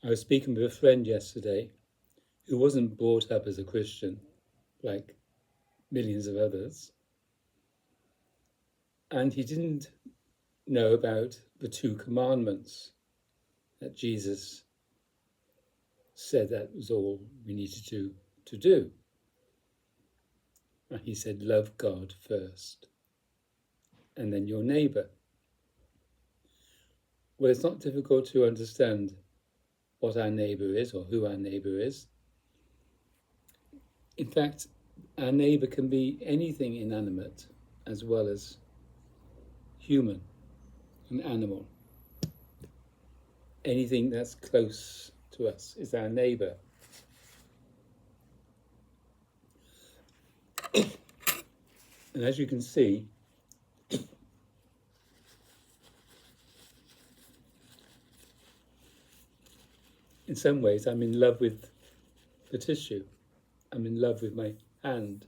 I was speaking with a friend yesterday who wasn't brought up as a Christian, like millions of others, and he didn't know about the 2 commandments that Jesus said that was all we needed to do. And he said, love God first, and then your neighbour. Well, it's not difficult to understand what our neighbour is or who our neighbour is. In fact, our neighbour can be anything inanimate as well as human, an animal. Anything that's close to us is our neighbour. And as you can see, in some ways, I'm in love with the tissue. I'm in love with my hand.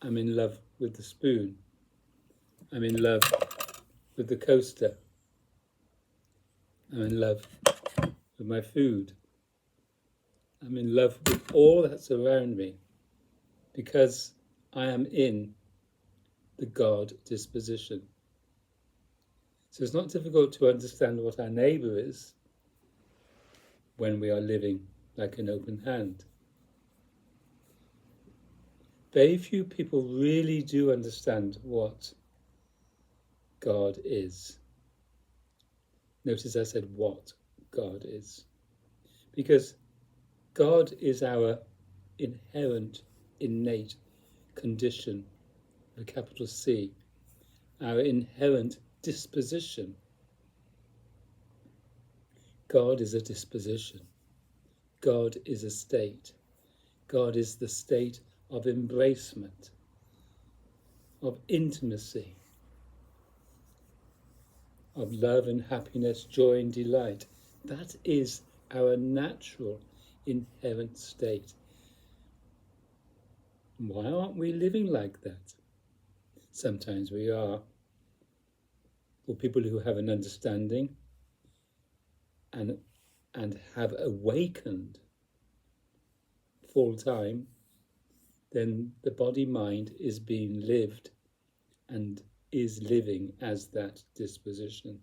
I'm in love with the spoon. I'm in love with the coaster. I'm in love with my food. I'm in love with all that's around me because I am in the God disposition. So it's not difficult to understand what our neighbour is when we are living like an open hand. Very few people really do understand what God is. Notice I said what God is. Because God is our inherent, innate condition, with a capital C, our inherent disposition. God is a disposition. God is a state. God is the state of embracement, of intimacy, of love and happiness, joy and delight. That is our natural, inherent state. Why aren't we living like that? Sometimes we are. For people who have an understanding and have awakened full time, then the body-mind is being lived and is living as that disposition.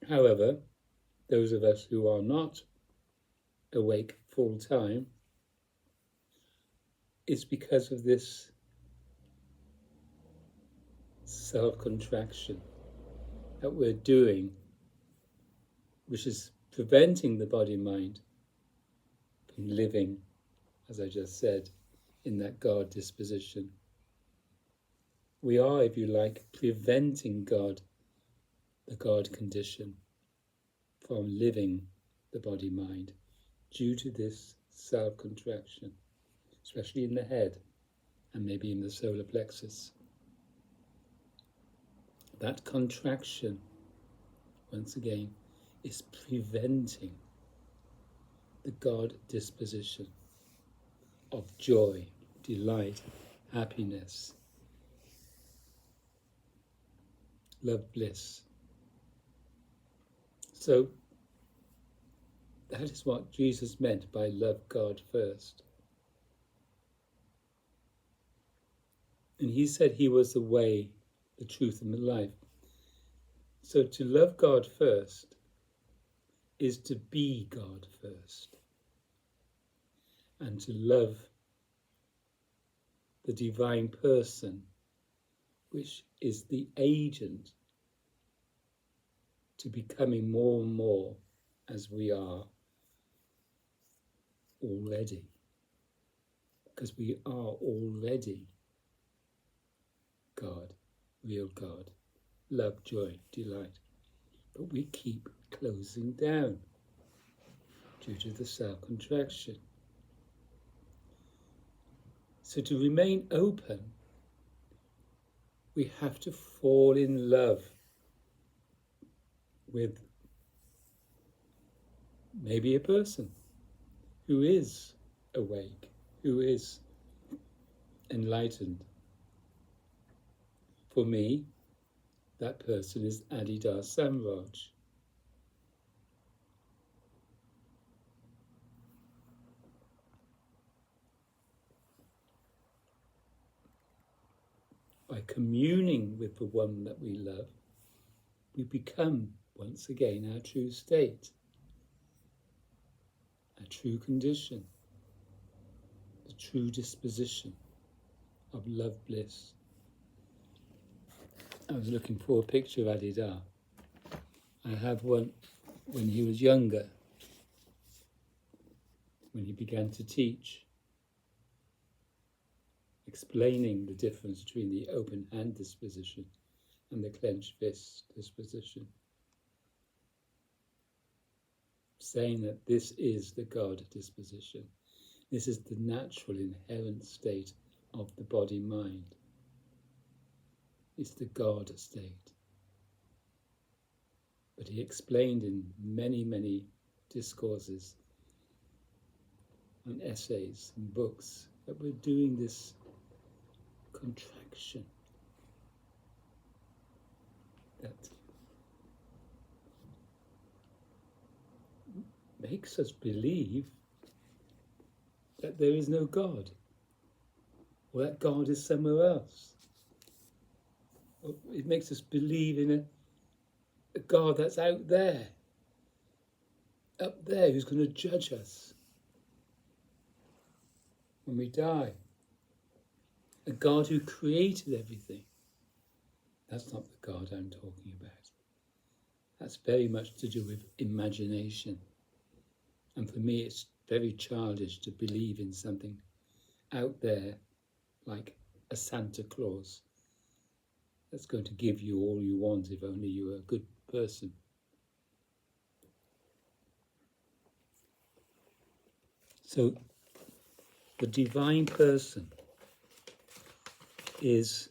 However, those of us who are not awake full time, it's because of this self-contraction that we're doing, which is preventing the body-mind from living, as I just said, in that God disposition. We are, if you like, preventing God, the God condition, from living the body-mind due to this self-contraction, especially in the head and maybe in the solar plexus. That contraction, once again, is preventing the God disposition of joy, delight, happiness, love, bliss. So that is what Jesus meant by love God first. And he said he was the way, the truth, and the life. So to love God first is to be God first, and to love the divine person, which is the agent to becoming more and more as we are already, because we are already God, real God, love, joy, delight. But we keep closing down due to the self-contraction. So to remain open, we have to fall in love with maybe a person who is awake, who is enlightened. For me, that person is Adidar Samraj. by communing with the one that we love, we become once again our true state, our true condition, the true disposition of love bliss. I was looking for a picture of Adidar. I have one when he was younger, when he began to teach, explaining the difference between the open hand disposition and the clenched fist disposition, saying that this is the God disposition. This is the natural inherent state of the body-mind. It's the God state. But he explained in many, many discourses and essays and books that we're doing this contraction that makes us believe that there is no God, or that God is somewhere else. It makes us believe in a God that's out there, up there, who's going to judge us when we die. A God who created everything. That's not the God I'm talking about. That's very much to do with imagination. And for me, it's very childish to believe in something out there like a Santa Claus that's going to give you all you want if only you're a good person. So the divine person is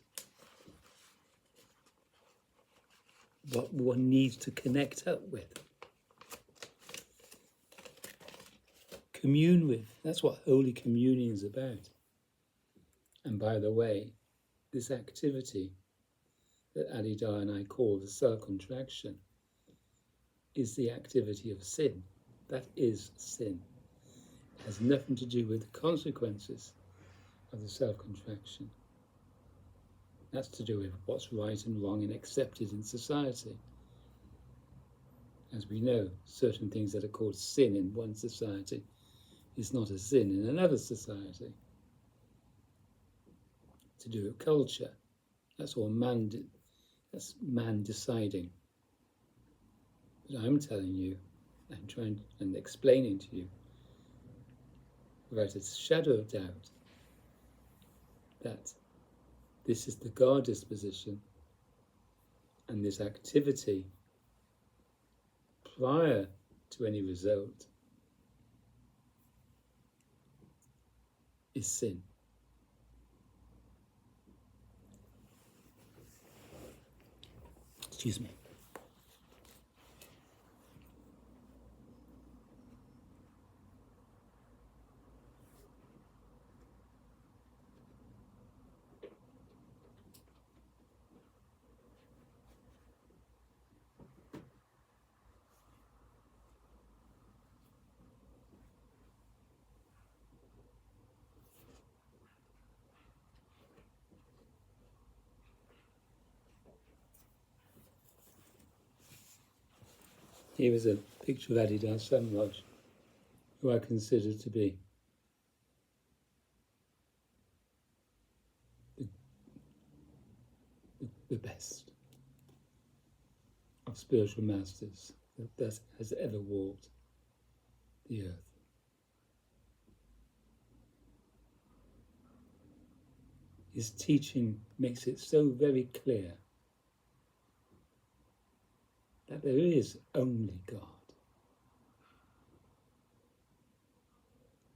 what one needs to connect up with, commune with. That's what Holy Communion is about. And by the way, this activity that Adidar and I call the self-contraction is the activity of sin. That is sin. It has nothing to do with the consequences of the self-contraction. That's to do with what's right and wrong and accepted in society. As we know, certain things that are called sin in one society is not a sin in another society. To do with culture. That's all that's man deciding. But I'm telling you, I'm trying and explaining to you, without a shadow of doubt, that this is the God disposition, and this activity, prior to any result, is sin. Excuse me. Here is a picture of Adidar Samraj, who I consider to be the best of spiritual masters that has ever walked the earth. His teaching makes it so very clear that there is only God.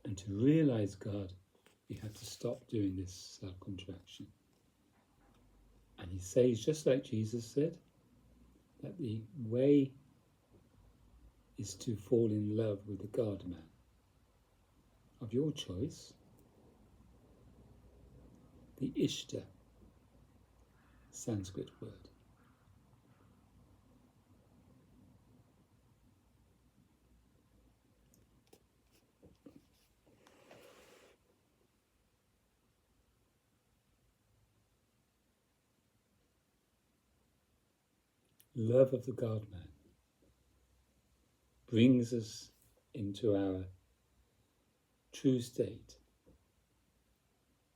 And to realize God, we have to stop doing this self-contraction. And he says, just like Jesus said, that the way is to fall in love with the God-man of your choice, the Ishta, Sanskrit word. love of the God-man brings us into our true state,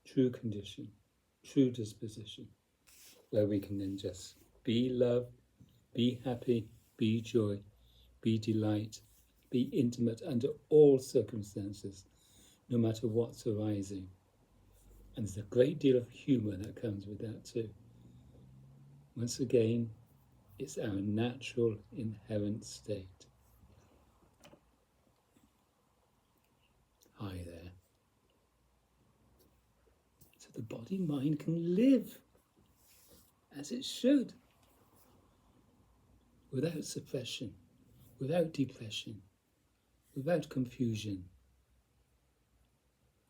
true condition, true disposition, where we can then just be love, be happy, be joy, be delight, be intimate under all circumstances, no matter what's arising. And there's a great deal of humour that comes with that too. Once again, it's our natural, inherent state. Hi there. So the body-mind can live as it should, without suppression, without depression, without confusion,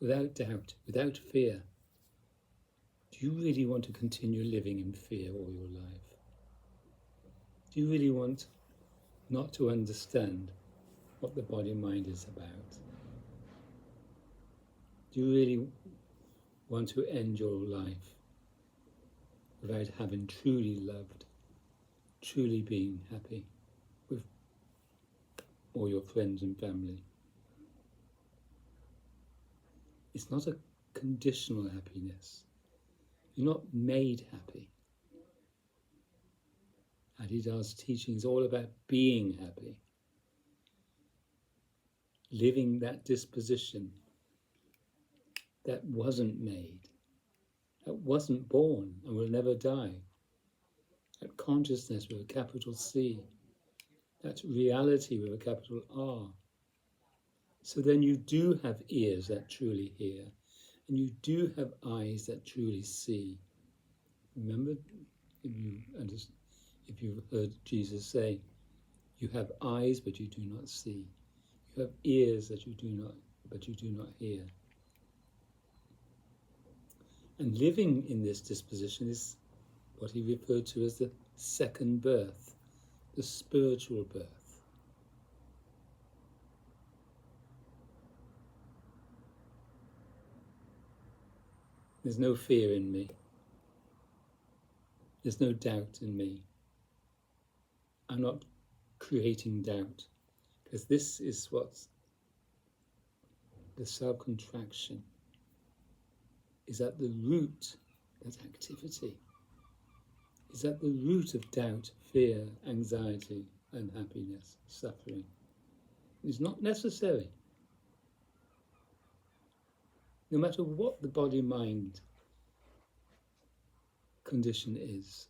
without doubt, without fear. Do you really want to continue living in fear all your life? Do you really want not to understand what the body-mind is about? Do you really want to end your life without having truly loved, truly being happy with all your friends and family? It's not a conditional happiness. You're not made happy. Adidas' teaching is all about being happy, living that disposition that wasn't made, that wasn't born and will never die, that consciousness with a capital C, that reality with a capital R. So then you do have ears that truly hear, and you do have eyes that truly see. Remember, if you've heard Jesus say, you have eyes but you do not see. You have ears that you do not hear. And living in this disposition is what he referred to as the second birth, the spiritual birth. There's no fear in me. There's no doubt in me. I'm not creating doubt, because this is what's the self-contraction is at the root, that activity is at the root of doubt, fear, anxiety, unhappiness, suffering. It's not necessary. No matter what the body-mind condition is,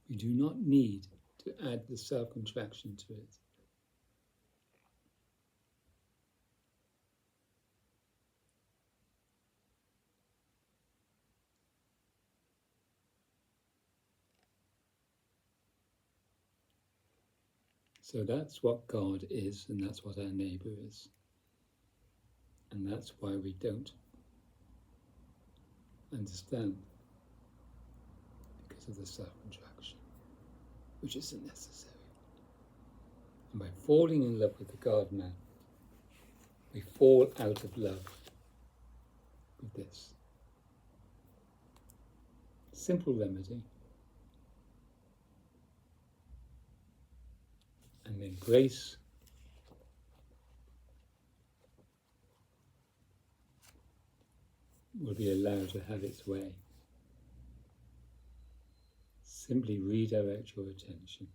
we do not need to add the self-contraction to it. So that's what God is, and that's what our neighbour is. And that's why we don't understand, because of the self-contraction, which isn't necessary. And by falling in love with the God-man, we fall out of love with this. Simple remedy. And then grace will be allowed to have its way. Simply redirect your attention.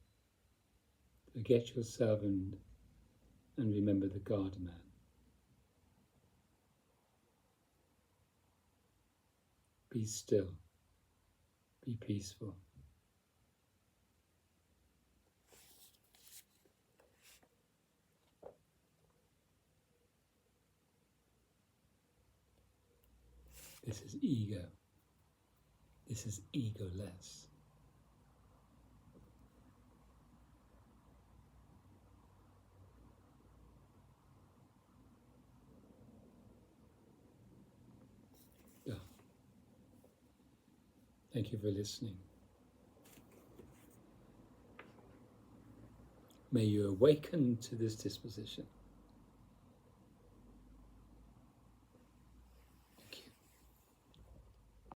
Forget yourself and remember the God-man. Be still. Be peaceful. This is ego. This is egoless. Yeah. Thank you for listening. May you awaken to this disposition.